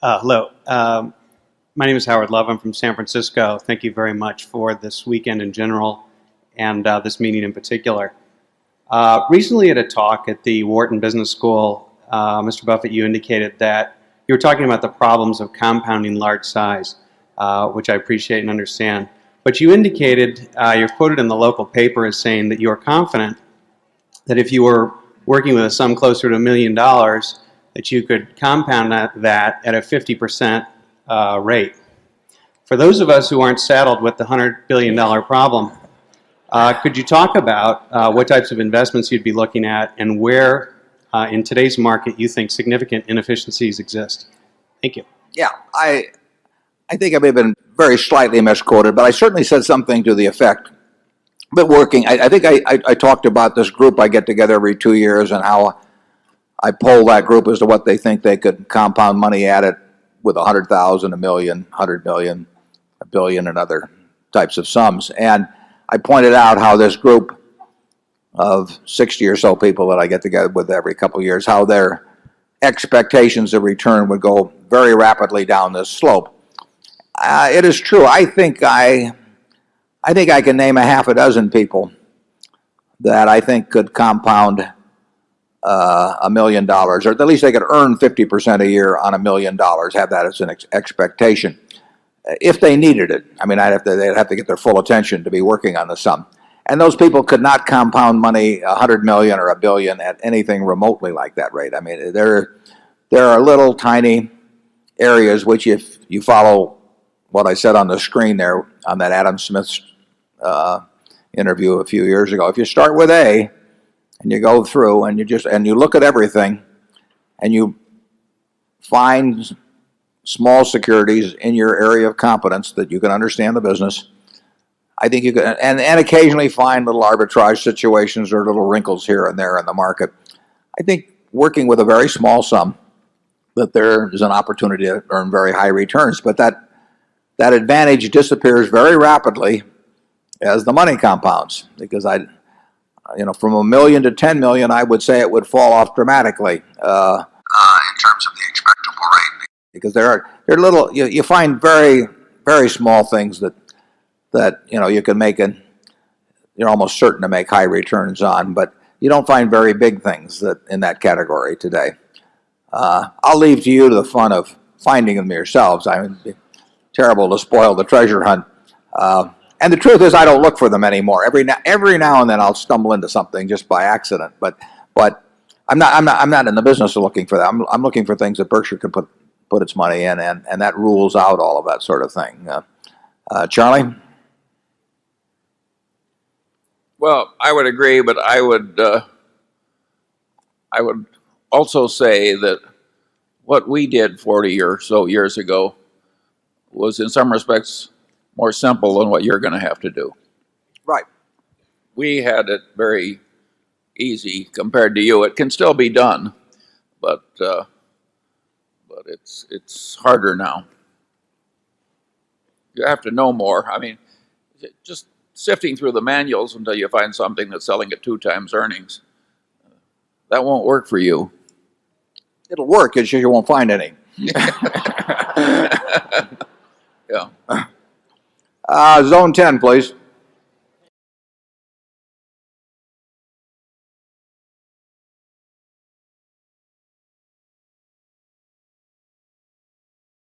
Hello. My name is Howard Love. I'm from San Francisco. Thank you very much for this weekend in general and this meeting in particular. Recently at a talk at the Wharton Business School, Mr. Buffett, you indicated that you were talking about the problems of compounding large size, which I appreciate and understand. But you indicated, you're quoted in the local paper as saying that you are confident that if you were working with a sum closer to $1 million, that you could compound that at a 50% rate. For those of us who aren't saddled with the $100 billion problem, could you talk about what types of investments you'd be looking at and where in today's market you think significant inefficiencies exist? Thank you. Yeah, I think I may have been very slightly misquoted, but I certainly said something to the effect. But working, I think I talked about this group I get together every 2 years and how I poll that group as to what they think they could compound money at it with 100,000, a million, 100 million, a billion, and other types of sums. And I pointed out how this group of 60 or so people that I get together with every couple of years, how their expectations of return would go very rapidly down this slope. It is true. I think I can name a half a dozen people that I think could compound $1 million, or at least they could earn 50% a year on $1 million, have that as an expectation, if they needed it. I mean, they'd have to get their full attention to be working on the sum. And those people could not compound money 100 million or a billion at anything remotely like that rate. I mean, there are little tiny areas which, if you follow what I said on the screen there on that Adam Smith's interview a few years ago, if you start with A and you go through and you look at everything and you find small securities in your area of competence that you can understand the business, I think you can, and occasionally find little arbitrage situations or little wrinkles here and there in the market. I think working with a very small sum, that there is an opportunity to earn very high returns, but that advantage disappears very rapidly as the money compounds, because from $1 million to 10 million, I would say it would fall off dramatically in terms of the expectable rate, because there are little, you find very, very small things that you can make, and you're almost certain to make high returns on, but you don't find very big things that in that category today. I'll leave to you the fun of finding them yourselves. I mean, it'd be terrible to spoil the treasure hunt. And the truth is, I don't look for them anymore. Every now and then, I'll stumble into something just by accident. But I'm not in the business of looking for that. I'm looking for things that Berkshire can put its money in, and that rules out all of that sort of thing. Charlie? Well, I would agree, but I would also say that what we did 40 or so years ago was, in some respects, more simple than what you're going to have to do. Right. We had it very easy compared to you. It can still be done, but it's harder now. You have to know more. I mean, just sifting through the manuals until you find something that's selling at 2 times earnings, that won't work for you. It'll work, it's just you won't find any. Yeah. Zone 10, please.